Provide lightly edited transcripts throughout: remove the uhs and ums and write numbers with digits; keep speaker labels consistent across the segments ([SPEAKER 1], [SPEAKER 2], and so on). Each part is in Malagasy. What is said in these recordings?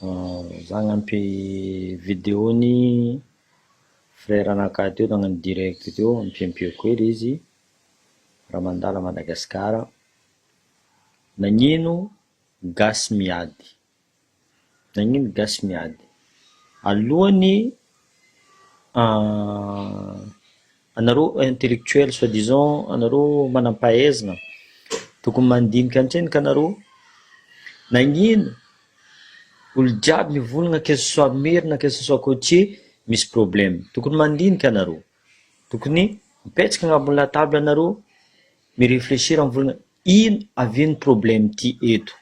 [SPEAKER 1] Za gnampy vidéo ny frère anakahy teo nagnano direct teo ampiampiako ery izy raha mandala Madagasikara, nagnino gasy miady, nagnino gasy miady alohany anareo intellectuel soi-disant anareo manam-pahaizana tokony mandinika antrenika anareo, nagnino olo jiaby mivolagna que ce soit merina que ce soit côtier misy problème, tokony mandinika anareo, tokony mipetraka agnabony latable anareo mireflechir mivolagna ino avy problème ty eto,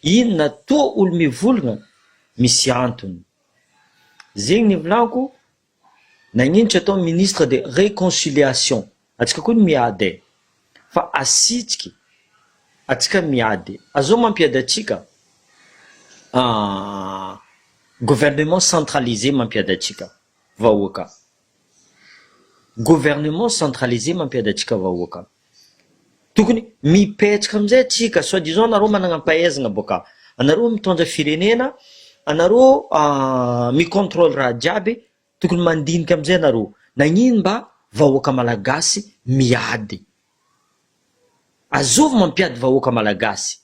[SPEAKER 1] ino natoa olo mivolagna misy antony, zegny nivolako. Nagnino tsy atao ministre de réconciliation, atsika koa miady fa asitriky atsika miady, azao mampiady atsika gouvernement centralisé mampiady atsika vahoaka, gouvernement centralisé mampiady atsika vahoaka, tokony mipetraka amizay atsika soi-disant anareo managna-pahaizana boka, anareo mitondra firenena, anareo micontrôle raha jiaby, tokony mandinika amizay anareo nagnino mba vahoaka malagasy miady, azovy mampiady vahoaka malagasy,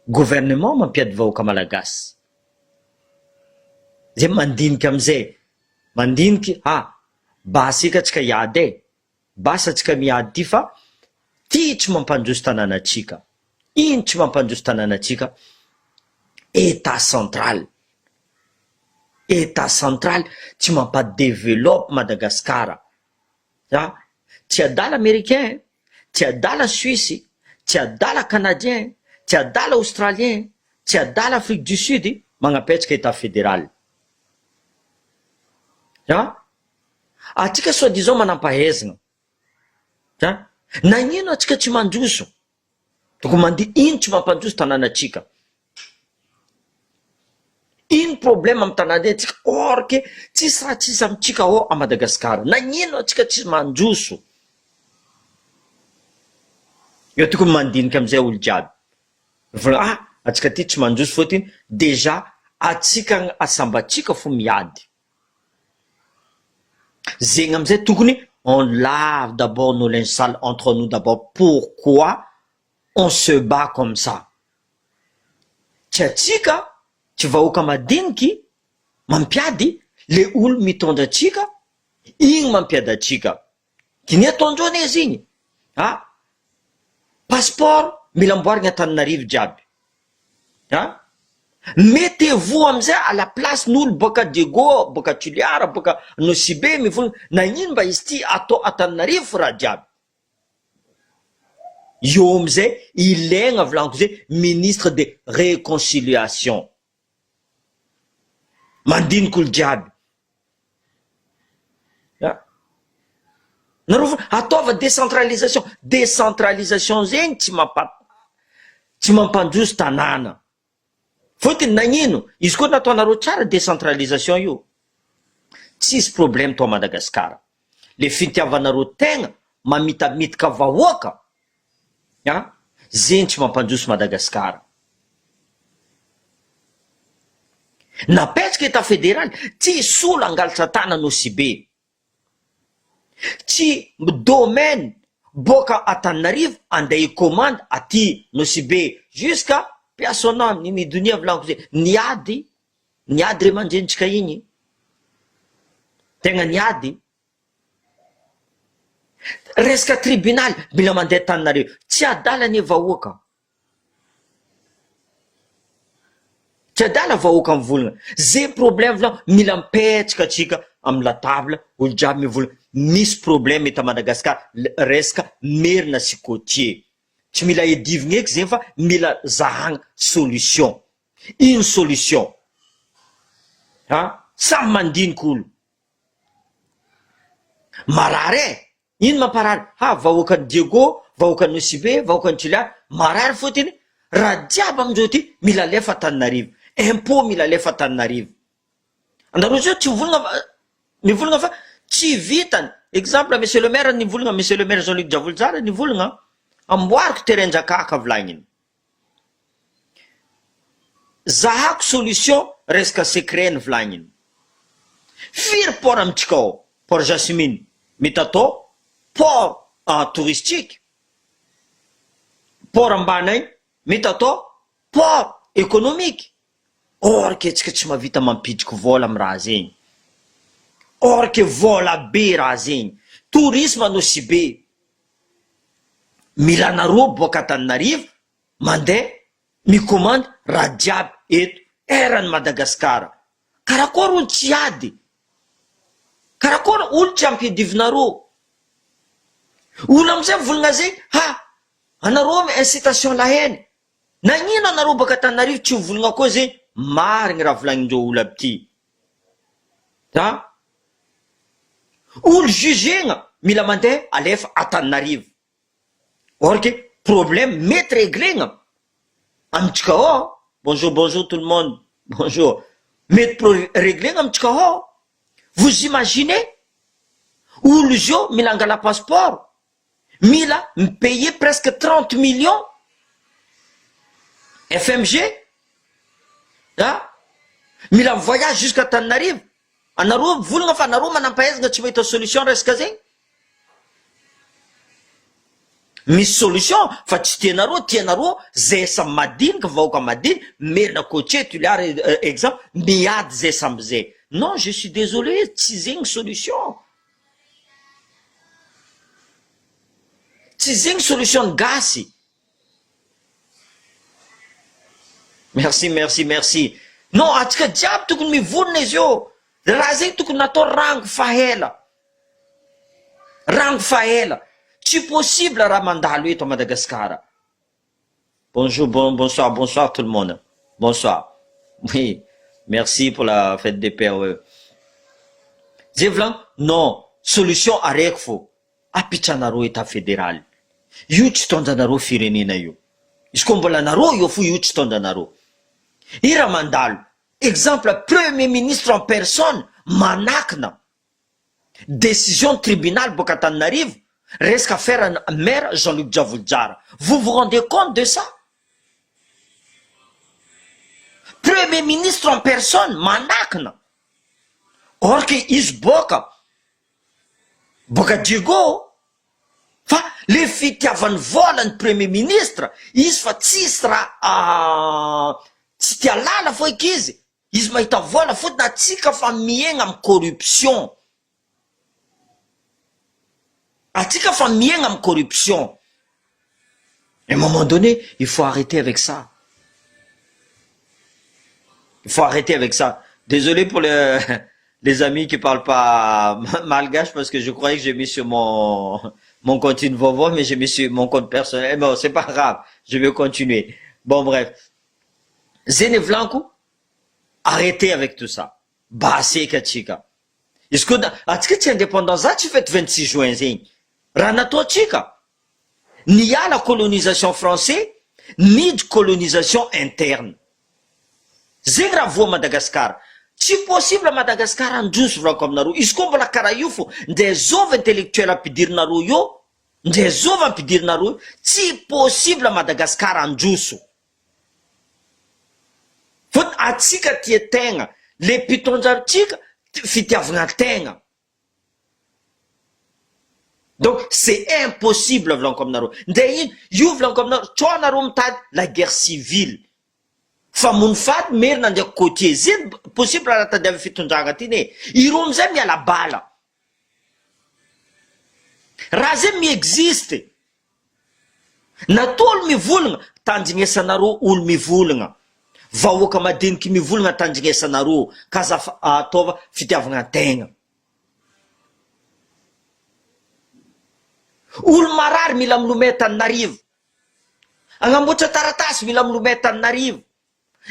[SPEAKER 1] gouvernement mampiady vahoaka malagasy, zay mandinika amizay, mandiniky basika atsika iady basa atsika miady ty fa ty tsy mampandroso tanànatsika, ino tsy mampandroso tanànatsika, état central, état central tsy mampadevelope Madagasikara, tsy adala américain, tsy adala suisse, tsy adala canadien, tsy adala australien, tsy adala Afrique du Sud magnapetraka état fédéral, atsika soi-disant manam-pahaizana, nagnino atsika tsy mandroso, tokony mandihy ino tsy mampandroso tanànatsika, ino problème amy tanàna atsika or que tsisy raha tsisy amitsika ao a Madagasikara, nagnino atsika tsy mandroso, eo tokony mandinika amizay olo jiaby vola atsika ty tsy mandroso fôtiny déjà atsika asambatsika fo miady, zegny amizay tokony on lave d'abord nos linges sales entre nous d'abord, pourquoi on se bat comme ça, tsy atsika tsy vahoaka madiniky mampiady le olo mitondra atsika, igny mampiady atsika, diny ataondrony izy igny passeport mila amboarigna Antananarivo jiaby, mettez-vous amizay à la place n'olo boka Diego, boka Toliara, boka Nosibe mivolagna nagnino mba izy ty atao Antananarivo raha jiaby, io amizay ilaigna volaniko zay ministre de réconciliation, mandinika olo jiaby, nareo ataova décentralisation, décentralisation zegny tsy mampandroso tanàna, fôtiny nagnino izy koa nataonareo tsara décentralisation io tsisy problème to Madagasikara, le fitiavanareo tegna mamitamitaka vahoaka zegny tsy mampandroso Madagasikara, napetraka état fédéral tsy solo angalatra tana Nosibe, tsy domaine boka Antananarivo andeha commande aty Nosibe jusqu'à Piasonam Ninidonia volaniko zay niady re mandrenitsika igny tegna niady, resaka tribunal mila mandeha Antananarivo tsy adala anie vahoaka, tsy adala vahoaka mivolagna, zay problème volaniko mila mipetraka atsika amy latable olo jiaby mivolagna misy problème eto Madagasikara, resaka merina sy côtier, tsy mila edivigna eky zegny fa mila zahagna solution, ino solution samy mandinika olo marary ino mamparary vahoakany Diego, vahoakany Nosibe, vahoakany Toliara marary, fôtiny raha jiaby amindreo ty mila lefa Antananarivo, impôt mila lefa Antananarivo, andareo zao tsy mivolagna fa tsy vitany, exemple monsieur le maire nivolagna, monsieur le maire Jean-Luc Diavolojara nivolagna amboariko terrain-jakaka volagniny, zahako solution resaka secret ny volagniny. Firy port amitsika ao, port Jasmine mety atao port touristique, port ambany mety atao port économique. Or ke tsika tsy mahavita mampitriky vola amy raha zegny, or ke vola be raha zegny, tourisme no si be. Mila nareo boaka Antananarivo mandeha micommande raha jiaby eto erany Madagasikara. Karakory olo tsy ady, karakory olo tsy ampiadivinareo. Olo amizay volagna zegny, ha anareo incitation laheny, nagnino anareo boaka Antananarivo tsy volagna koa zegny. Marigny raha volagnindreo olo aby ty. Olo jugegna mila mandeha alefa Antananarivo. Or que problème mety réglegna amitsika ao. Bonjour, bonjour tout le monde. Bonjour. Mety réglegna amitsika ao. Vous imaginez? Olo zio mila angala passeport, mila payer presque 30 millions FMG. Mila voyage jusqu'à Antananarivo. Anareo volagna fa anareo manampahaizana tsy mahita solution resaka zegny. Misy solution fa tsy tianareo zay samy madinika vahoaka madinika merina coaché tuliary exemple miady zay samby zay. Non, je suis désolé, tsy zegny solution. Tsy zegny solution gasy. Merci, merci, merci. Non, atsika jiaby tokony mivolana izy io. Raha zegny tokony natao rango fahela. Rango fahela. Tsy possible raha mandalo eto à Madagascar. Bonjour, bonsoir, bonsoir tout le monde. Bonsoir. Oui, merci pour la fête des pères. Zevlan, non, solution araiky fo. Apitranareo état fédéral. Io tsy tondanareo firenena io. Izy koa mbola nareo io fo io tsy tondanareo. I raha mandalo. Exemple, premier ministre en personne manakina décision tribunal boaka Antananarivo resaka affaire maire Jean-Luc Javoljara. Vous vous rendez compte de ça? Premier ministre en personne manakina. Or que izy boaka Diego fa le fitiavany volany premier ministre izy fa tsisy raha tsy tia lala fo eky izy mahita vola fotony atsika fa miaigna amy corruption. Atsika fa miaigna amy corruption. À un moment donné, il faut arrêter avec ça. Il faut arrêter avec ça. Désolé pour les amis qui parlent pas malgache parce que je croyais que j'ai mis sur mon compte une vovo, mais j'ai mis sur mon compte personnel. Bon, c'est pas grave. Je vais continuer. Bon, bref. Zene Vlanco, arrêtez avec tout ça. Bassé katsika. Est-ce que atsika tsy indépendance za tsy fête 26 juin zegny. Raha natao atsika. Ni a la colonisation français, ni de colonisation interne. Zegny raha voa Madagascar. Tsy possible à Madagascar androso volako aminareo. Izy koa mbola karaha io fo, nde zova intellectuel ampidirinareo io, nde zova ampidirinareo, tsy possible à Madagascar androso. Fot atsika tia tegna, le mpitondrantsika fitiavagna tegna. Donc c'est impossible volako aminareo. Nde ino, io volako aminareo, tsao anareo mitady la guerre civile. Fa mony fady merina andeha côtier zay possible raha tadiavy fitondragna ty ne. Ireo amizay miala bala. Raha zay miexiste. Natao olo mivolagna, tandrignesanareo olo mivolagna. Vahoaka madiniky mivolagna tandrignesanareo kaza ataova fitiavagna tegna. Olo marary mila milomay Antananarivo. Agnamboatra taratasy mila milomay Antananarivo.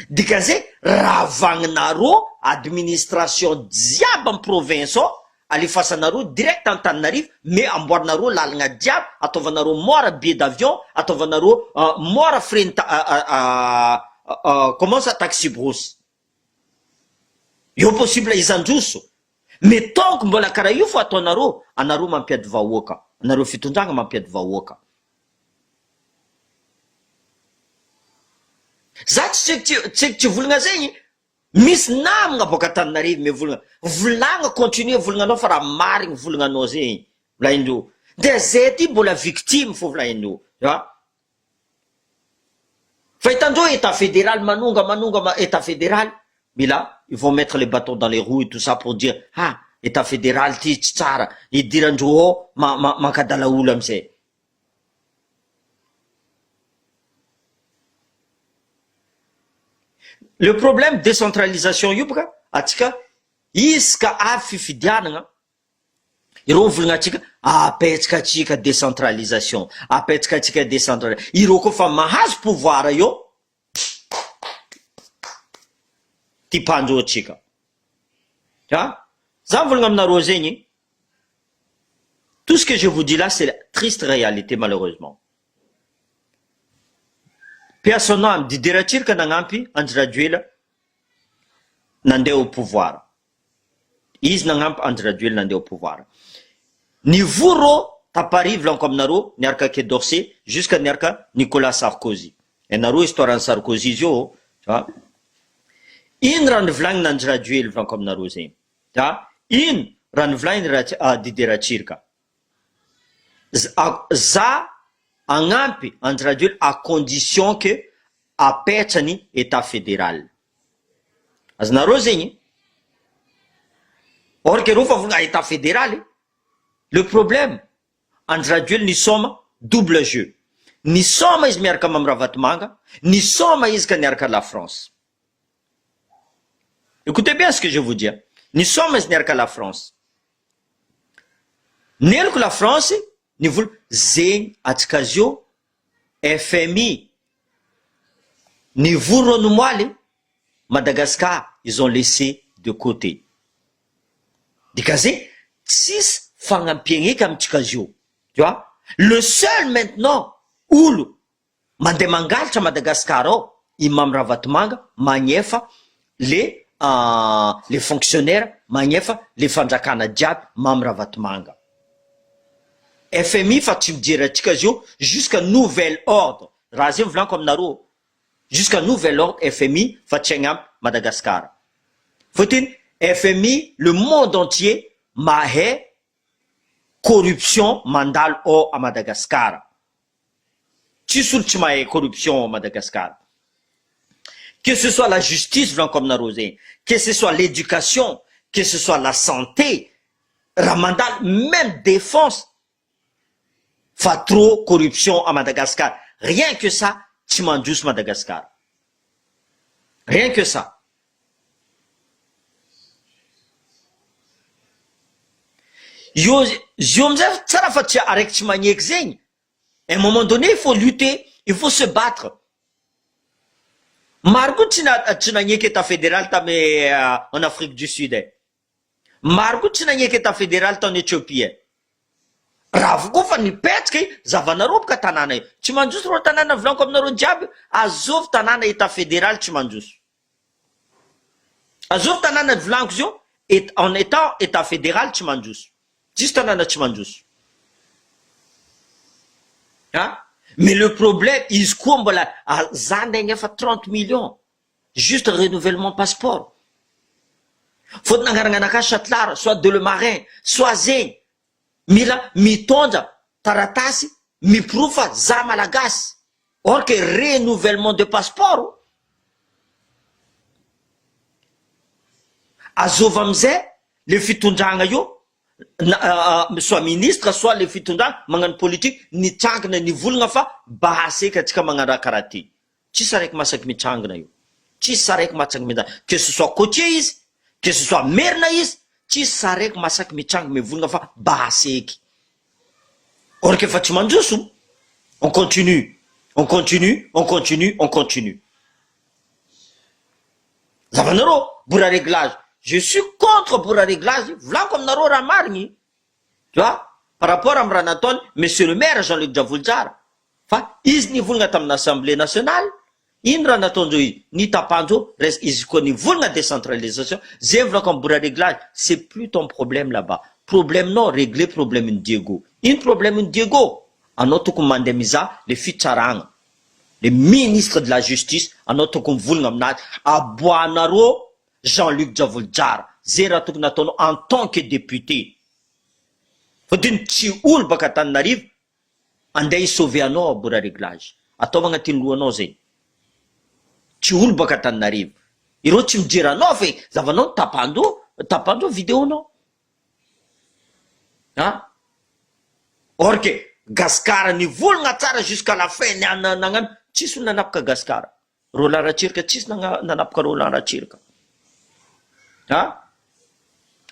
[SPEAKER 1] Dikan'izay ravagninareo administration jiaby amy province ao, alefasanareo direct Antananarivo, mais amboarinareo lalagna jiaby, ataovanareo mora billet d'avion, ataovanareo mora frais comment ça taxi brousse. Io possible izandroso. Mais tant que mbola karaha io fo ataonareo, anareo mampiady vahoaka, anareo fitondragna mampiady vahoaka. za tsy volagna zegny misy namagna boka Antananarivo me volagna continue volagnanao fa raha marigny volagnanao zegny volaindreo de zay ty mbola victime fo volaindreo fa hitandreo état fédéral manonga état fédéral mais là ils vont mettre les bâtons dans les roues et tout ça pour dire état fédéral ty tsy tsara idirandreo mankadala olo amizay. Le problème décentralisation io boka atsika iska avy fifidianana ireo volagna atsika apetsaka atsika décentralisation apetsaka atsika décentralisation ireo koa fa mahazo pouvoir io tipandreo atsika za volagna aminareo zegny tout ce que je vous dis là c'est la triste réalité malheureusement. Personne Didier Ratsiraka nagnampy Andry Rajoelina nandeha au pouvoir. Izy nagnampy Andry Rajoelina nandeha au pouvoir. Nivoro taparivo lanko aminareo niaraka Quai d'Orsay jusqu'à niaraka Nicolas Sarkozy. Enareo histoire an Sarkozy zio, ino raha nivolagniny Andry Rajoelina lanko aminareo zegny. Ino raha nivolagniny Didier Ratsiraka. Za agnampy Andry Rajoelina à condition que apetrany état fédéral. Azonareo zegny or que reo fa volagna état fédéral. Le problème Andry Rajoelina nisoma double jeu. Nisoma izy miaraka Mamy Ravatomanga, nisoma izy ka niaraka la France. Écoutez bien ce que je vous dis. Nisoma izy niaraka la France. Neloko la France nivolo zegny atsika zio FMI nivoro nomoaly Madagascar ils ont laissé de côté. Dikazé tsisy fagnampiagna eky amitsika zio. Tu vois? Le seul maintenant olo mandeha mangalatra Madagascar ao I Mamy Ravatomanga magnefa les fonctionnaires magnefa les fandrakana jiaby Mamy Ravatomanga. FMI fa tsy mijery atsika zio jusqu'à nouvel ordre. Raha zay volaniko aminareo jusqu'à nouvel ordre FMI fa tsy agnampy Madagascar. Fotiny FMI le monde entier mahay corruption mandalo ao à Madagascar. Tsisy olo tsy mahay corruption à Madagascar. Que ce soit la justice volaniko aminareo zegny, que ce soit l'éducation, que ce soit la santé, raha mandalo même défense. Fa trop corruption à Madagascar. Rien que ça, tsy mandroso Madagascar. Rien que ça. Zio amizay tsara fa tsy araiky tsy magneky zegny. À un moment donné, il faut lutter, il faut se battre. Maro koa tsy nagneky état fédéral tamy en Afrique du Sud. Maro koa tsy nagneky état fédéral tany Éthiopie. Raha vokoa fa nipetraka zavanareo boka tanàna io. Tsy mandroso ro tanàna volaniko aminareo jiaby, azovy tanàna état fédéral tsy mandroso. Azovy tanàna volaniko zio en étant état fédéral tsy mandroso. Tsisy tanàna tsy mandroso. Mais le problème izy koa mbola zandegny efa 30 millions juste renouvellement passeport. Fôtiny angaranganaka Chatelard soit Delemarin soit zegny mila mitondra taratasy miprofa za malagasy. Or que renouvellement de passeport azova amizay le fitondragna io soit ministre soit le fitondragna magnano politique nitrangana nivolagna fa baseky atsika magnano raha karaha ty. Tsisy araiky masaky mitrangana io. Tsisy araiky masaky mitrangana. Que ce soit côtier izy, que ce soit merina izy, tsisy araiky masaky mitrangana mivolagna fa baseky. Or que fa tsy mandroso. On continue. On continue, on continue, on continue. Zavanareo, bourra réglage. Je suis contre bourra réglage. Volaniko aminareo raha marigny. Tu vois? Par rapport à raha nataony monsieur le maire Jean-Luc Dravolzara. Fa izy nivolagna tamin'ny Assemblée nationale. Ino raha nataondreo izy? Nitapandreo izy koa nivolagna décentralisation. Zay volaniko amin'ny bourra réglage. C'est plus ton problème là-bas. Problème non, régler problème Diego. Ino problème Diego? Anao tokony mandeha mizaha le fitsaragna. le ministre de la justice anao tokony volagna aminazy aboahanareo Jean-Luc Javolojara zay raha tokony ataonao en tant que député fa diny tsy olo baka Antananarivo andeha isauver anao abora réglage atao agnatin'ny lohanao zay tsy olo baka Antananarivo ireo tsy mijery anao fe zavanao tapando vidéonao or que Gaskara nivolagna tsara jusqu'à la fin nagnano tsisy olo nanapaka Gaskara Roland Ratsirika tsisy nanapaka Roland Ratsirika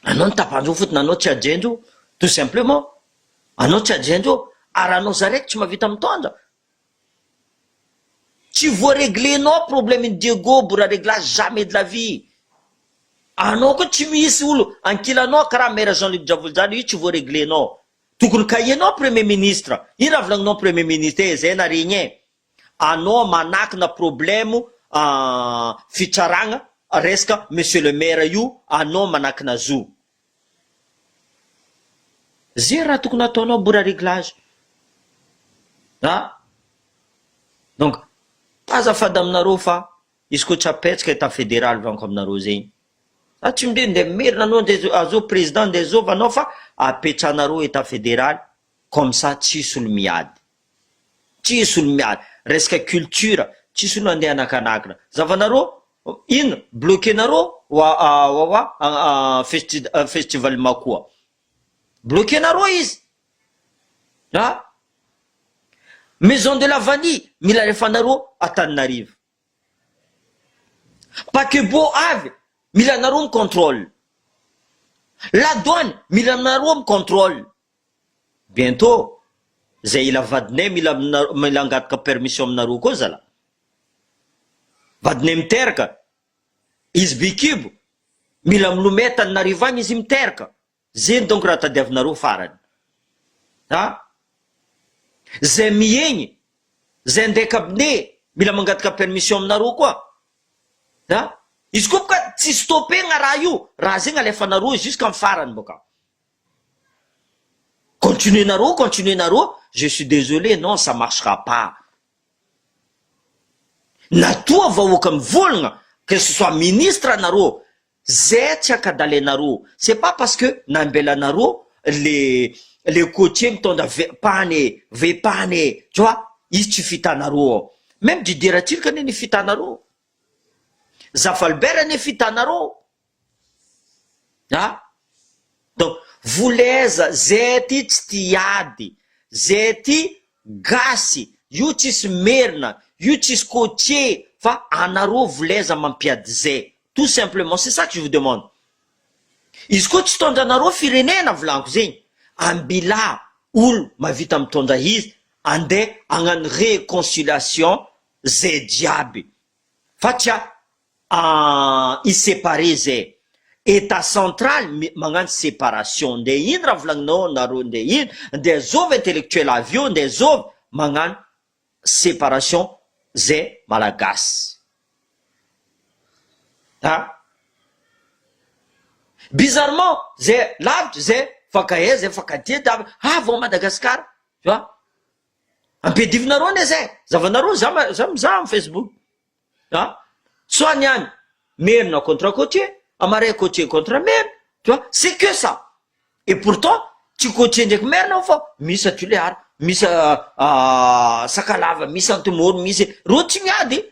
[SPEAKER 1] anao nitapandreo fotony anao tsy ajenjo tout simplement anao tsy ajenjo ary anao zaraiky tsy mahavita mitondra tsy voareglenao problème Diego bora réglage jamais de la vie anao koa tsy misy olo ankilanao karaha maire Jean-Luc Javolojara io tsy voareglenao tokony kahienao premier ministre ino raha volagninao premier ministre zay na regny anao manakina problème fitsaragna resaka monsieur le maire io anao manakina zo zay raha tokony ataonao bora réglage donc azafady aminareo fa izy koa tsy apetsaka état fédéral vanko aminareo zegny tsy nde merina anao nde azo président nde zova anao fa apetranareo état fédéral comme ça tsisy olo miady tsisy olo miady resaka culture tsisy olo andeha anakanakina zavanareo ino bloquenareo festival makoa bloquenareo izy maison de la vanille mila refanareo Antananarivo paquebot avy mila anareo mi contrôle la douane mila anareo mi contrôle bientôt zay ila vadinay mila angataka permission aminareo koa zala vadinay miteraka izy bikibo mila milomay Antananarivo agny izy miteraka zay donc raha tadiavinareo farany zay miegny zay ndraiky abine mila mangataka permission aminareo koa izy koa boka tsy stoppegna raha io raha zegny alefanareo jusqu'en farany boka continuenareo je suis désolé non ça marchera pas natoa vahoaka mivolagna que ce soit ministre anareo zay tsy akadalenareo c'est pas parce que nambelanareo le côtier mitondra vepane tu vois izy tsy fitanareo même Didier Ratsirika ne fitanareo Zafalbert ne fitanareo donc voleza zay ty tsy tiady zay ty gasy io tsisy merina io tsisy côtier fa anareo voleza mampiady zay tout simplement c'est ça que je vous demande izy koa tsy tondranareo firenena volaniko zegny ambila olo mavita mitondra izy andeha agnano réconciliation zay jiaby fa tia iséparé zay état central magnano séparation nde ino raha volagninao nareo nde ino nde azova intellectuel avy io nde azova magnano séparation zay malagasy bizarrement zay lavitra zay fakahe zay fakatia vao Madagasikara tu vois ampedivinareo ne zay zavanareo za mizaha am Facebook soit niany merina contre côtier amaray côtier contre mer tu vois c'est que ça et pourtant tsy côtier ndraiky merina fa misy Atuléara misy Sakalava misy Antemoro misy ro tsy miady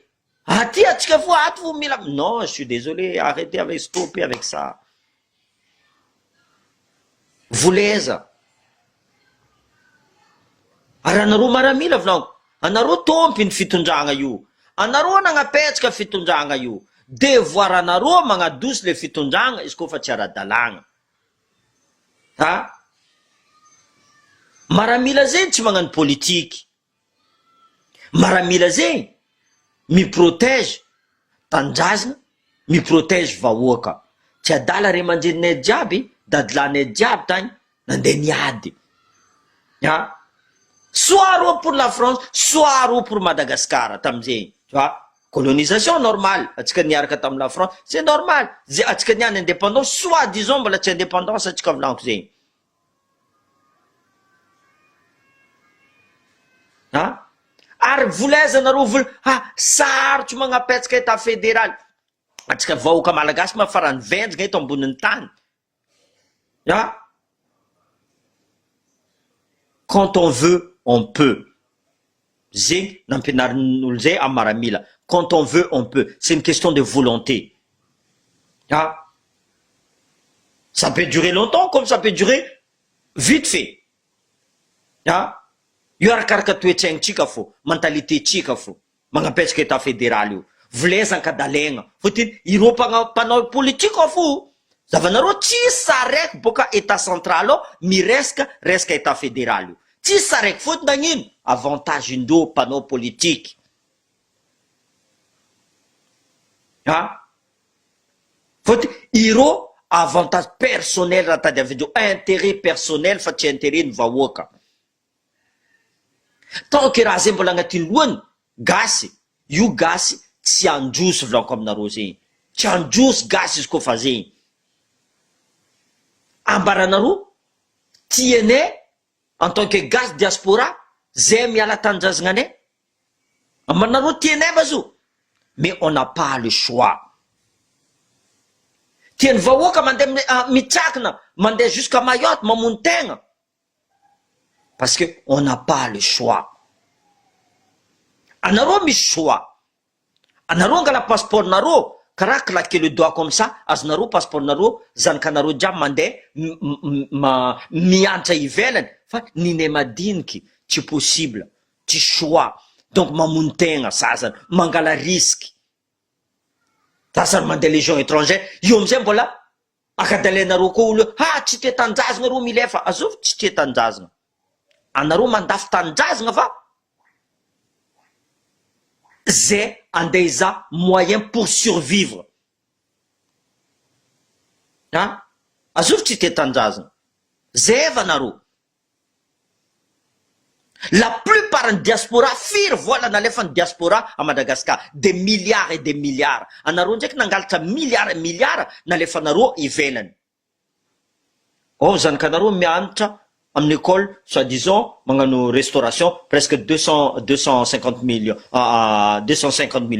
[SPEAKER 1] aty atsika fo aty fo mila non je suis désolé arrêtez avec stopper avec ça voleza ary anareo maramila volaniko anareo tompy ny fitondragna io anareo nagnapetsaka fitondragna io devoir anareo magnadosy le fitondragna izy koa fa tsy ara-dalagna maramila zegny tsy magnano politiky maramila zegny miprotège tanjazina miprotège vahoaka tsy adala re manjeninay jiaby dadilanay jiaby tagny nandeha niady soit ro pour la France soit ro pour Madagascar tamizegny tu vois colonisation normale atsika niaraka tamy la France c'est normal atsika niany indépendance soit disons mbola tsy indépendance atsika volaniko zegny ary volezanareo sarotsy magnapetsaka état fédéral. Atsika vahoaka malagasy mafarany venjika eto ambonin'ny tany. Quand on veut, on peut. Zegny nampianarin'olo zay amin'ny maramila. Quand on veut, on peut. C'est une question de volonté. Ça peut durer longtemps comme ça peut durer vite fait. Io arakaraka toetsaignintsika fo, mentalitétsika fo. Magnapetraka état fédéral io. Vilezan-kadalagna. Fotiny ireo mpanao politika fo. Zavanareo tsisy saraiky boka état central ao miresaka état fédéral io. Tsisy saraiky fotiny nagnino avantage indreo mpanao politique. Fotiny ireo avantage personnel raha tadiavindreo, intérêt personnel fa tsy intérêt ny vahoaka. Tant que raha zay mbola agnatin'ny lohany gasy, io gasy tsy androso volanko aminareo zegny. Tsy androso gasy izy kofa zegny. Ambaranareo tianay en tant que gasy diaspora zay miala tanjazagna anay. Ambaranareo tianay bazo. Mais on n'a pas le choix. Tian'ny vahoaka mandeha mitsakina, mandeha jusqu'à Mayotte, mamono tegna. Parce que on n'a pas le choix. Anareo misy choix. Anareo angala passeport nareo, karaha claquer le doigt comme ça, azonareo passeport nareo, zanakanareo jiaby mandeha miantra ivelany, fa ninay madiniky, tsy possible, tsy choix. Donc mamono tegna sasany, mangala risque. Sasany mandeha légion étrangère, io amizay mbola akadalenareo koa olo, tsy te tanjazagna reo milefa, azovy tsy te tanjazagna. Anareo mandafy tanjazagna fa zay andeha iza moyen pour survivre. Azovy tsy te tanjazagna. Zay vanareo. La plupart en diaspora firy vola nalefany diaspora à Madagascar, des milliards et des milliards. Anareo ndraiky nangalatra milliards et milliards nalefanareo ivelany. Zanakanareo mianatra amin'ny école, soi-disant, magnano restauration, presque 250 000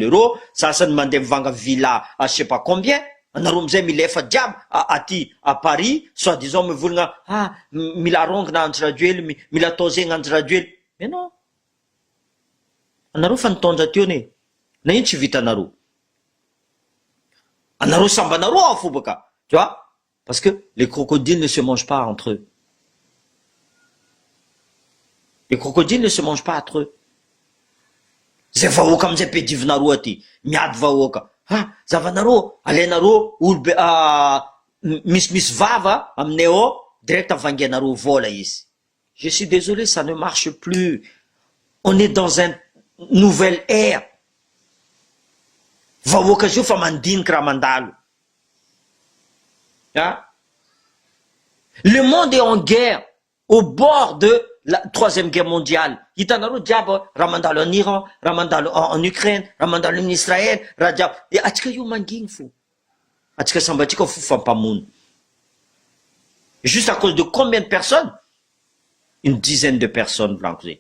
[SPEAKER 1] euros. Sasany mandeha mivanga villa à je sais pas combien. Anareo amizay milefa jiaby aty à Paris, soi-disant mivolagna mila rongona andro radio hely, mila atao zegny andro radio hely. Mais non. Anareo fa nitondra teo ne. Na ino tsy vitanareo. Anareo sambanareo afo baka. Tu vois? Parce que les crocodiles ne se mangent pas entre eux. Les crocodiles ne se mangent pas entre eux. Zay vahoaka amizay pedivinareo aty. Miady vahoaka. Zavanareo, alenareo olo misy vava aminay ao, direct avangianareo vola izy. Je suis désolé, ça ne marche plus. On est dans une nouvelle ère. Vahoaka zio fa mandinika raha mandalo. Le monde est en guerre, au bord de la troisième guerre mondiale. Hitanareo jiaby raha mandalo en Iran, raha mandalo en Ukraine, raha mandalo en Israël, raha jiaby. Et atsika io mangigny fo. Atsika sambatsika fo fampamono. Juste à cause de combien de personnes? Une dizaine de personnes blanco zay.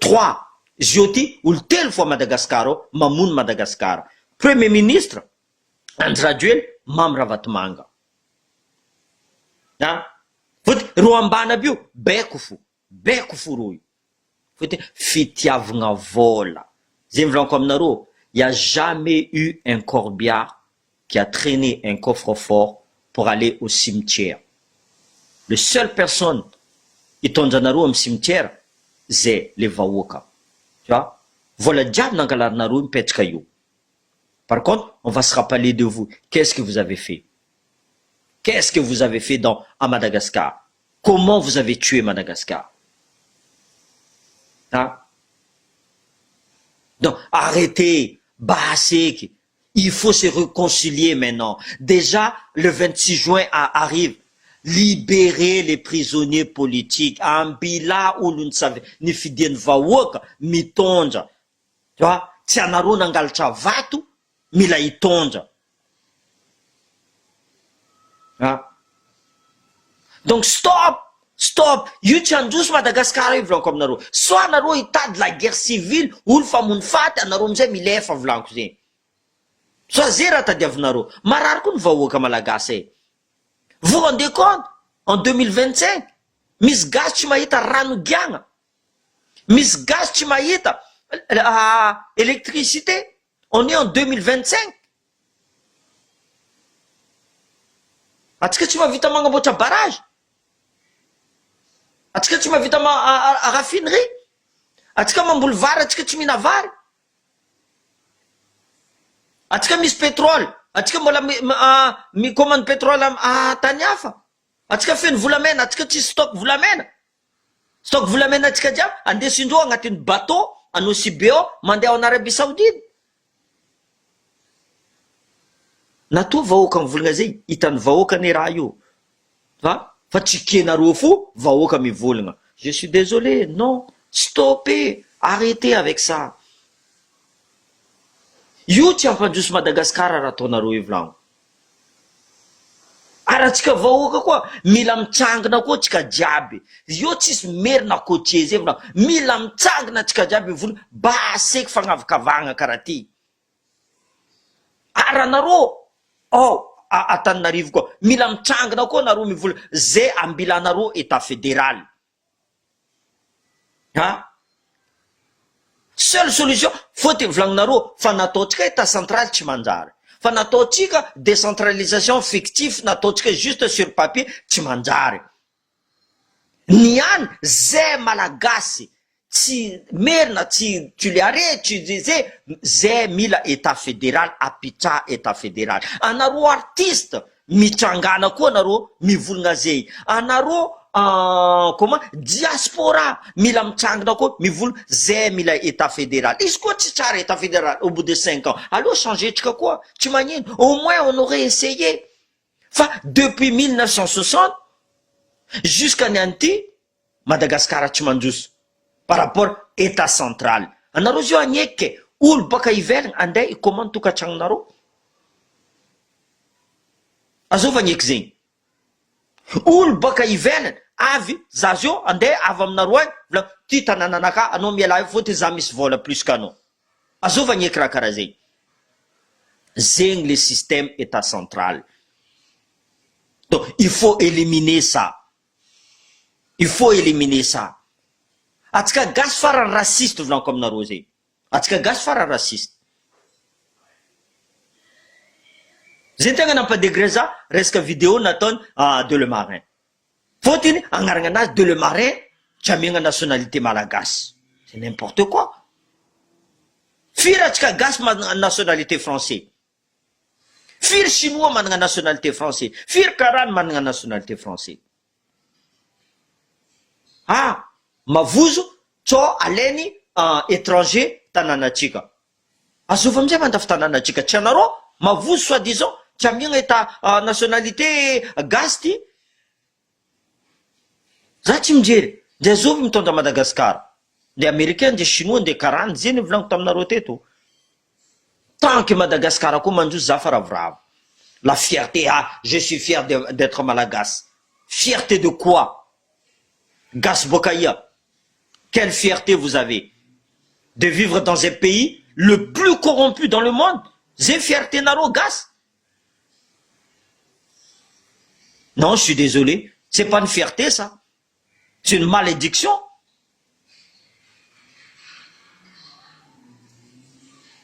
[SPEAKER 1] 3. Zioti olo telo fois Madagascar ao, mamono Madagascar. Premier ministre Andry Rajoelina Mamy Ravatomanga. Fotiny ro ambany aby io beko fo ro io. Fotiny fitiavagna vola. Zay mivolanko aminareo, il n'y a jamais eu un corbillard qui a traîné un coffre-fort pour aller au cimetière. Le seule personne hitondranareo amin'ny cimetière, zay le vahoaka. Tu vois? Vola jiaby nangalarinareo mipetraka io. Par contre, on va se rappeler de vous. Qu'est-ce que vous avez fait? Qu'est-ce que vous avez fait à Madagascar? Comment vous avez tué Madagascar? Donc, arrêtez, Bahasek. Il faut se réconcilier maintenant. Déjà, le 26 juin arrive. Libérer les prisonniers politiques. Ambila olo ny fidiany vahoaka mitondra. Tu vois? Tsy anareo nangalatra vato, mila hitondra. Donc stop stop, io tsy androso Madagasikara io volaniko aminareo. Soit anareo hitady la guerre civile, olo fa mony faty, anareo amizay milefa volaniko zegny. Soit zay raha tadiavinareo. Marary koa ny vahoaka malagasy. Vous vous rendez compte? En 2025, misy gaz tsy mahita rano giagna. Misy gaz tsy mahita électricité. On est en 2025. Atsika tsy mahavita magnamboatra barrage. Atsika tsy mahavita raffinerie. Atsika mamboly vary, atsika tsy mihina vary. Atsika misy pétrole. Atsika mbola commande pétrole tany hafa. Atsika feno volamena, atsika tsy stock volamena. Stock volamena atsika jiaby andesindreo agnatin'ny bateau anao Sibeo mandeha en Arabie Saoudite. Natoa vahoaka mivolagna zay, hitan'ny vahoaka ne raha io. Fa tsy kenareo fo vahoaka mivolagna. Je suis désolé, non, stoppez, arrêtez avec ça. Io tsy ampandroso Madagasikara raha ataonareo io volagno. Ary atsika vahoaka koa mila mitsangana koa tsika jiaby. Io tsisy merina côtier zay volagno. Mila mitsangana tsika jiaby volagno baseky fagnavakavagna karaha ty. Ary anareo Antananarivo koa mila mitsangana koa nareo mivolagna zay ambilanareo état fédéral. Seule solution faut volagninareo fa nataotsika état central tsy manjary. Fa nataotsika décentralisation fictive, nataotsika juste sur papier tsy manjary. Niany zay malagasy tsy merina tsy le arety zay mila état fédéral apitra état fédéral. Anareo artiste mitrangana koa anareo mivolagna zay. Anareo comment diaspora mila mitrangana koa mivolagna zay mila état fédéral. Izy koa tsy tsara état fédéral au bout de 5 ans. Alors changer tsika koa tsy magnino. Au moins on aurait essayé. Fa depuis 1960 jusqu'à nianty Madagascar tsy mandroso par rapport état central. Anareo zio agneky olo baka ivelagna andeha icommande tokantranonareo. Azova agneky zegny. Olo baka ivelagna avy za zio andeha avy aminareo agny volagna ty tanànanaka anao miala fôtony za misy vola plus qu'anao. Azova agneky raha karaha zegny. Zegny le système état central. Donc il faut éliminer ça. Il faut éliminer ça. Atsika gasy farany raciste volaniko aminareo zay. Atsika gasy farany raciste. Zay tegna nampadegre za resaka vidéo nataony Delemarin. Fôtony agnarana anazy Delemarin tsy amiagna nationalité malagasy. C'est n'importe quoi. Firy atsika gasy manana nationalité français. Firy chinois manana nationalité français. Firy karany manana nationalité français. Mavozo tsao alainy étranger tanànatsika. Azova amizay mandafy tanànatsika tsy anareo mavozo soi-disant tsy amiagna état nationalité gasy ty. Za tsy mijery nde azovy mitondra Madagasikara. Nde américain, nde chinois, nde karany zay volaniko taminareo teto. Tant que Madagascar koa mandroso za fa ravoravo. La fierté, je suis fier d'être malagasy. Fierté de quoi? Gas Bokaya. Quelle fierté vous avez de vivre dans un pays le plus corrompu dans le monde? J'ai fierté naro gas. Non, je suis désolé. C'est pas une fierté, ça. C'est une malédiction.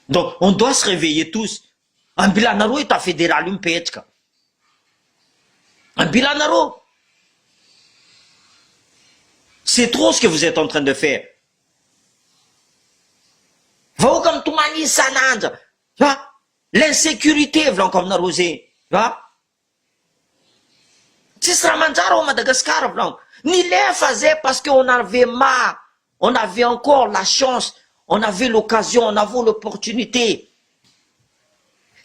[SPEAKER 1] Donc, on doit se réveiller tous. Un bilanaro est à fédéral, une pechka. Un bilanaro. C'est trop ce que vous êtes en train de faire. Va comme tout mani sananja. L'insécurité, vlan comme narosé. Tu seras manjaro au Madagascar, vlan. Ni les faisait parce qu'on avait marre. On avait encore la chance. On avait l'occasion. On avait l'opportunité.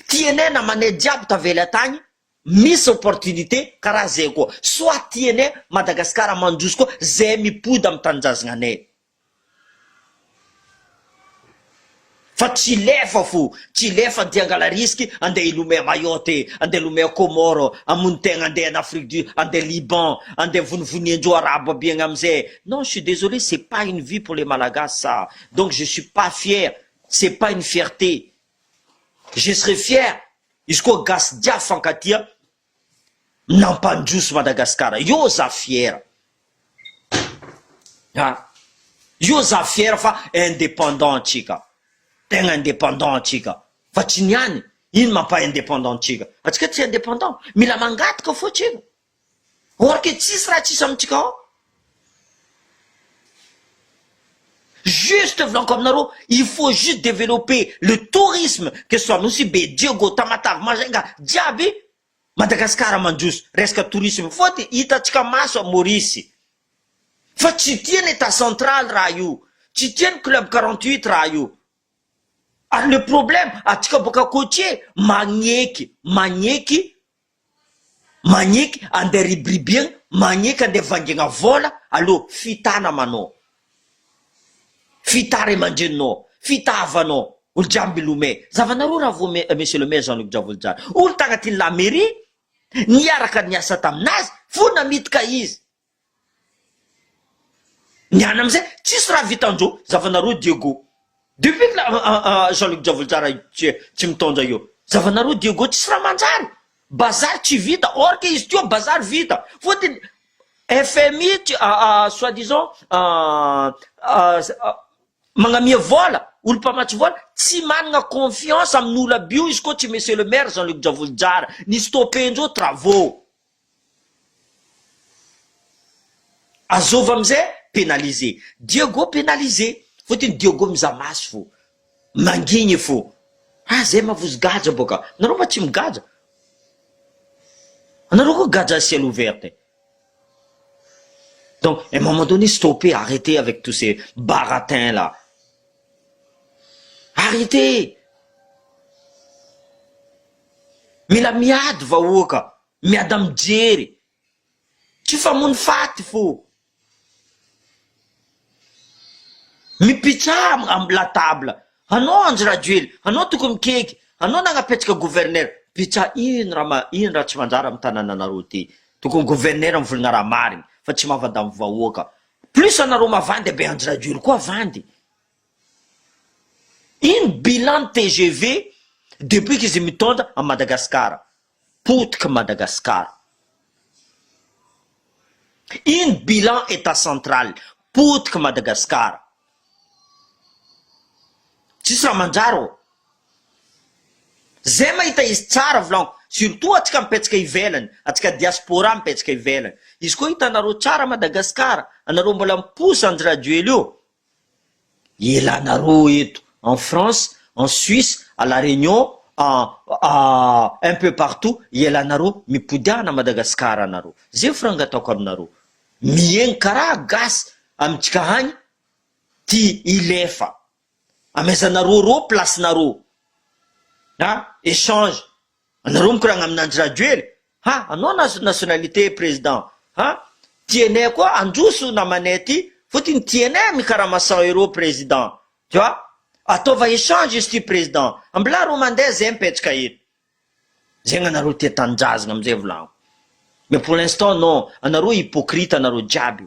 [SPEAKER 1] Tiene na mané diable t'avais la tagne. Miss opportunité karazeko soit tiene Madagascar mandjusko zemi pouda mtanjazngane fa tsy lefa fo, tsy lefa andeha angala risky andeha ilomea Mayotte, andeha ilomea Comore, amontegna andeha en Afrique du andeha Liban, andeha vonivoniandreo arabo aby agny amizay. Non, je suis désolé, c'est pas une vie pour les Malagasy ça. Donc je suis pas fier, c'est pas une fierté. Je serais fier izy koa gasy dia fankatia nampandroso Madagasikara, io za fier. Io za fier fa indépendant antsika, tegna indépendant antsika, fa tsy niany ino mampa indépendant antsika, atsika tsy indépendant, mila mangataka fo tsika, or ke tsisy raha tsisy amitsika ao. Juste volanko aminareo, il faut juste développer le tourisme, que ce soit Nosy Be, Diego, Tamatave, Majunga, jiaby Madagasikara mandroso resaka tourisme, fôty hitatsika maso a Maurice. Fa tsy tiany état central raha io, tsy tiany club 48 raha io. Ary le problème atsika boka côtier magneky andeha ribribiagna, magneky andeha vangegna vola, allo fitana manao, fita ray aman-dreninao, fitavanao, olo jiaby milomay. Zavanareo raha vo monsieur le maire Jean-Luc Dravolojary, olo tagnatin'ny la mairie niaraka niasa taminazy fo namitika izy. Niana amizay tsisy raha vitandreo. Zavanareo Diego, depuis que Jean-Luc Dravolojary tsy mitondra io, zavanareo Diego tsisy raha manjary, bazary tsy vita, or que izy teo bazary vita. Fôtiny FMI soi-disant magnamia vola, olo mpamatsy vola tsy managna confiance amin'olo aby io izy koa tsy monsieur le maire Jean-Luc Dravolojary ni stoppendreo travaux. Azova amizay pénalisé, Diego pénalisé, fôtiny Diego mizaha maso fo, mangigny fo. Zay mavozo-gaja boka, nareo mba tsy migaja, anareo koa gaja ciel ouverte. Donc à un moment donné, stopper, arrêtez avec tous ces baratins là, arrêtez. Mila miady vahoaka, miady mijery, tsy famono faty fo, mipitsà amy la table. Anao Andry Rajoely, anao tokony mikeky, anao nagnapetraka gouverneur, pitsa ino raha tsy manjary amy tanànanareo ty, tokony gouverneur mivolagna raha marigny fa tsy mavadamy vahoaka. Plus anareo mavandy abe Andry Rajoely koa vandy. Ino bilan TGV depuis qu'izy mitondra à Madagascar, potika Madagascar. Ino bilan état central, potika Madagascar. Tsisy raha manjary ô. Zay mahita izy tsara volanko, surtout atsika mipetraka ivelany, atsika diaspora mipetraka ivelany. Izy koa hitanareo tsara Madagascar, anareo mbola miposa Andry Rajoely io, elanareo eto en France, en Suisse, à la Réunion, un peu partout, elanareo mipodiana Madagascar anareo. Zay franga ataoko aminareo, miegny karaha gasy amitsika hagny ty ilefa amezanareo ro place-nareo. Échange, anareo mikoragna amin'Andry Rajoely, anao nationalité président, tianay koa androso namanay ty, fôtiny tianay mikaraha 100 € président, tu vois, ataova échange izy ty président, ambila ro mandeha zay mipetraka eto. Zegny anareo tia tanindrazagna amizay volanko. Mais pour l'instant non, anareo hypocrite anareo jiaby.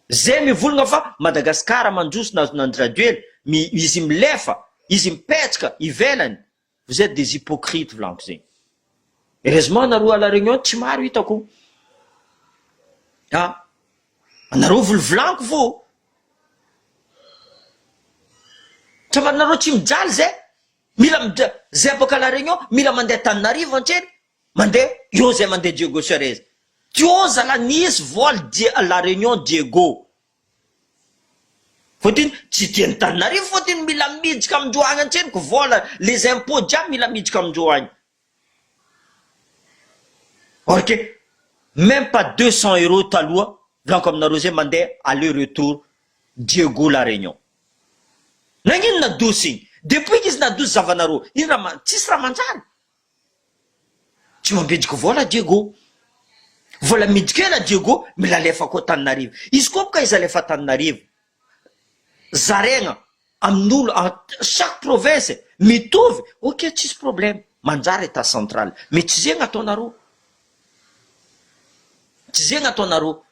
[SPEAKER 1] Zay mivolagna fa Madagascar mandroso n'Andry Rajoely, izy milefa, izy mipetraka ivelany. Vous êtes des hypocrites volanko zegny. Heureusement anareo à la Réunion tsy maro hitako. Anareo volovolanko fo. Anareo tsy mijaly zay, mila zay baka la Réunion, mila mandeha Tananarivo antseny, mandeha io zay mandeha Diego Suarez. Tio zala nisy vola la Réunion Diego. Fôtiny tsy tiany Tananarivo, fôtiny mila miditra amindreo agny antseny ko vola, les impôts jiaby mila miditra amindreo agny. Ok, même pas 200 € taloha, volanko aminareo zay mandeha aller-retour Diego la Réunion. Nagnino nadoso igny? Depuis qu'izy nadoso zavanareo, ino raha tsisy raha manjary. Tsy mambejiky vola Diego. Vola miditra ela Diego, mila alefa koa Tananarivo. Izy koa boka izy alefa Tananarivo, zaraigna amin'olo chaque province mitovy, ok tsisy problème, manjary état central, mais tsy zegny ataonareo, tsy zegny ataonareo.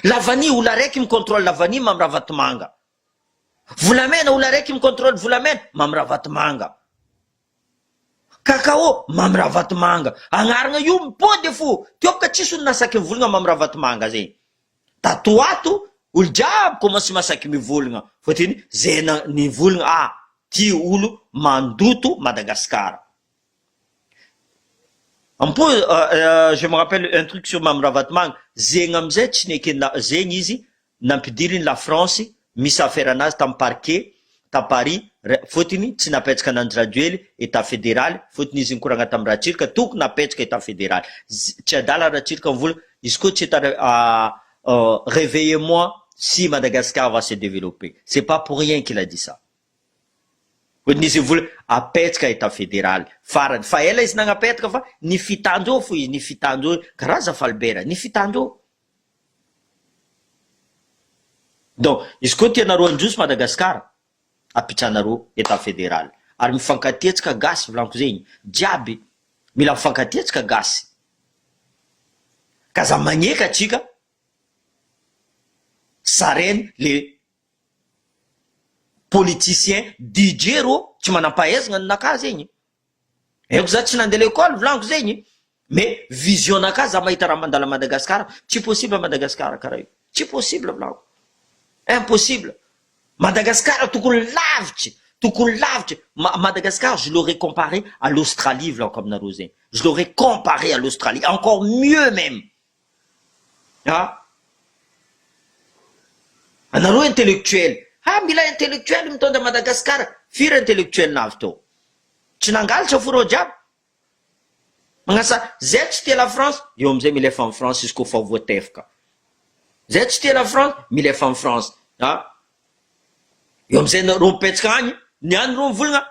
[SPEAKER 1] Lavany olo araiky micontrôle lavany mamra vatomanga, volamena olo araiky micontrôle volamena mamra vatomanga, kakao mamra vatomanga, agnarana io mipody fo tioka tsisy olo nasaky mivolagna mamra vatomanga zegny. Tatoato olo jiaby commence masaky mivolagna fotiny zay nivolagna ty olo mandoto Madagascar. En plus, je me rappelle un truc sur mamra vatomanga, zegny amizay tsy nekena zegny izy nampidiriny la France misy affaire anazy tam parquet ta Paris fotiny tsy napetraka ananjy radio état fédéral fotiny izy nikoragna tam ratsirika tokony napetraka état fédéral. Tsy adala ratsirika mivola izy koa tsy réveillez-moi si Madagascar va se développer. C'est pas pour rien qu'il a dit ça. Fotiny izy vola apetraka état fédéral farany fa ela izy nagnapetraka fa ny fitandreo fo izy, ny fitandreo karaza falbera ny fitandreo. Donc izy koa tianareo androso Madagascar apitranareo état fédéral ary mifankatietsika gasy volaniko zegny jiaby mila mifankatietsika gasy kaza magneka atsika sareny le politicien DJ ro tsy manampahaizana ninaka zegny. Eko za tsy nandeha l'école volaniko zegny, mais vision naka za mahita raha mandala Madagascar tsy possible Madagascar karaha io, tsy possible volaniko, impossible. Madagascar tokony lavitry, tokony lavitry. Madagascar je l'aurais comparé à l'Australie volaniko aminareo zegny, je l'aurais comparé à l'Australie, encore mieux même. Anareo intellectuel, mila intellectuel mitondra Madagascar, firy intellectuel navy tao tsy nangalatra fo reo jiaby magnasa zay tsy tia la France eo amizay mila efa en France izy koa fa voatefaka, zay tsy tia la France mila efa en France eo amizay reo mipetraka agny niany reo mivolagna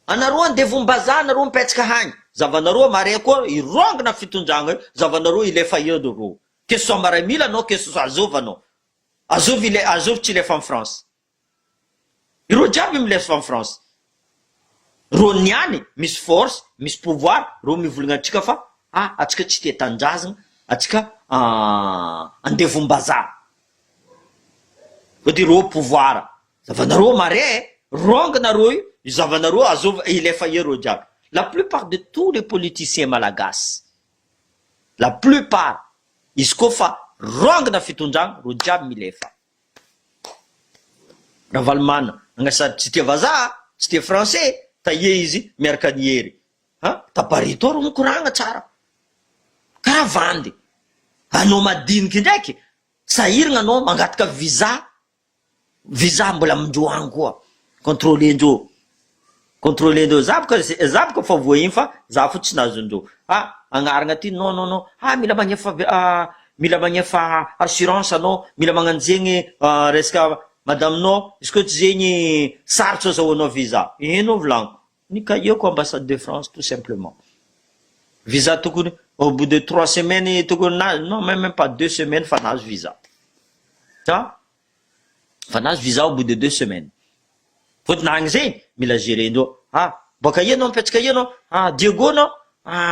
[SPEAKER 1] anareo andevombazaha anareo mipetraka agny zavanareo mare koa irongana fitondragna io zavanareo ilefa edo reo que ce soit maramila anao que ce soit azova anao azovy tsy lefa en France ireo jiaby milefa en France ro niany misy force misy pouvoir ro mivolagna atsika fa atsika tsy tia tanjazana atsika andevombazaha fody ro pouvoir zavanareo mare ronganareo io zavanareo azova ilefa ero jiaby. La plupart de tous les politiciens malagasy, la plupart izy koa fa rongana fitondragna ro jiaby milefa. Raha valimana agnasady tsy tia vazaha tsy tia français taie izy miaraka niery ta Paris to ro mikoragna tsara karaha vandy. Anao madiniky ndraiky sahiragna anao mangataka visa mbola amindreo agny koa contrôlendreo zaby ko fa voainy fa za fo tsy nazondreo agnaragna ty non mila magnefa assurance anao mila magnanjegny resaka madaminao izy koa tsy zegny sarotry azahoanao visa ino volaniko ny kaieko ambassade de France tout simplement visa tokony au bout de 3 semaines tokony non même pas 2 semaines fa nazo visa fa nazo visa au bout de 2 semaines fotony agny zegny mila gérendreo boaka ianao mipetraka ianao Diego anao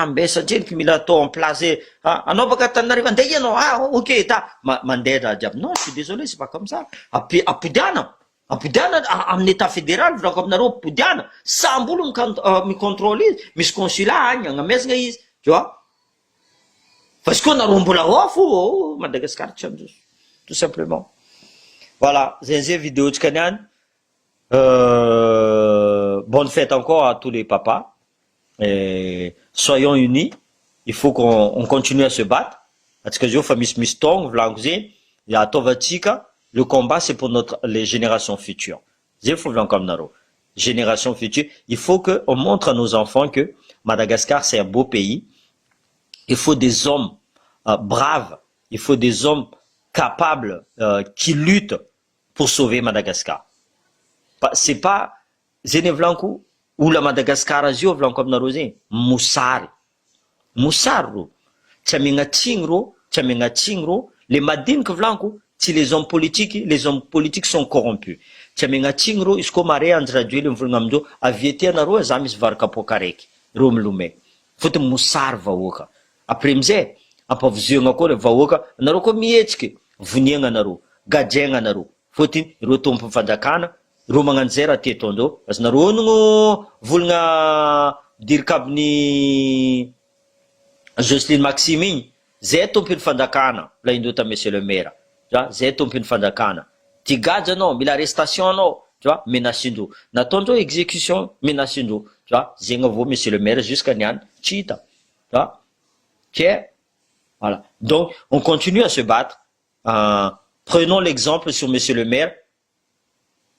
[SPEAKER 1] mbesandreniky mila atao en place anao baka Tananarivo andeha ianao ok ta mandeha raha jiaby non je suis désolé c'est pas comme ça apodiana amin'ny état fédéral volako aminareo apodiana samby olo micontrôle izy misy consulat agny agnamezagna izy tu vois fa izy koa nareo mbola fo Madagascar tsy androso tout simplement. Voilà, zay vidéo tsika niany. Bonne fête encore à tous les papas. Soyons unis. Il faut qu'on continue à se battre. Parce que le combat, c'est pour les générations futures. Génération future. Il faut qu'on montre à nos enfants que Madagascar, c'est un beau pays. Il faut des hommes braves. Il faut des hommes capables qui luttent pour sauver Madagascar. C'est pas Zenevlanko ou la Madagascar azio vlanko aminareo zegny mosary ro tsy amiagnatsiny ro les madiniky vlanko tsy les hommes politiques sont corrompus tsy amenatsiny ro izy koa mare anjy radio le mivolagna amindreo avy ety anareo za misy vary kapoaka raiky ro milomay fotony mosary vahoaka après amizay ampavoziagna koa le vahoaka anareo koa mihetsiky voniagna anareo gadregna anareo fotony ro tompo fanjakana ro magnano zay raha ty ataondreo azonareo onogno volagna dirika amin'ny Jocelyne Maxime igny zay tompiny fanjakana laindreo ta monsieur le maire zay tompiny fanjakana ty gadra anao mila arrestation anao tu vois menacindreo nataondreo exécution menacindreo tu vois zegny avao monsieur le maire jusqu'à niany tsy hita tu vois ok voilà donc on continue à se battre prenons l'exemple sur monsieur le maire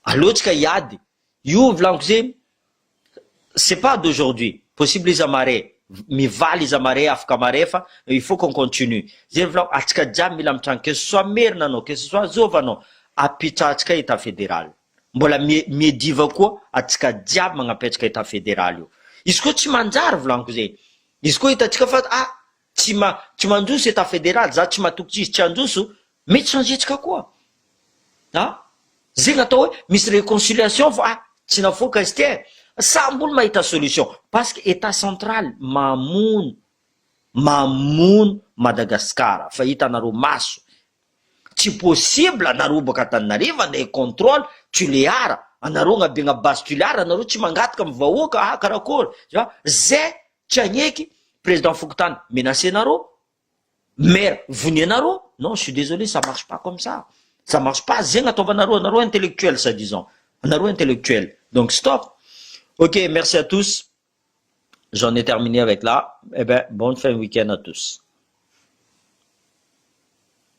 [SPEAKER 1] alotsika iady io volaniko zegny c'est pas d'aujourd'hui possible izy amare mivaly izy amare afaka mare fa il faut qu'on continue zegny volaniko atsika jiaby mila mitrano que ce soit merina anao que ce soit zovanao apitrahatsika état fédéral mbola miediva koa atsika jiaby magnapetraka état fédéral io izy koa tsy manjary volaniko zegny izy koa hitatsika fa tsy mandroso état fédéral za tsy mahatokotsy izy tsy androso mety changetsika koa zegny atao hoe misy réconciliation fa tsy nafoaka izy ty samby olo mahita solution parce que état central mamono Madagasikara fa hitanareo maso tsy possible anareo baka Antananarivo andeha contrôle tuléara anareo agnabiagna base tuléara anareo tsy mangataka amy vahoaka karakory zay tsy agneky président Fokotany menacé anareo maire vony anareo non je suis désolé ça marche pas comme ça marche pas zegny ataovanareo anareo intellectuel soi-disant anareo intellectuel donc stop. Ok, merci à tous. J'en ai terminé avec là. Eh ben, bonne fin de week-end à tous.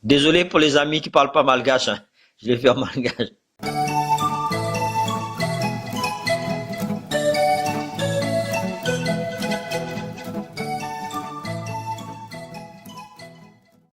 [SPEAKER 1] Désolé pour les amis qui parlent pas malgache. Hein. Je l'ai fait en malgache.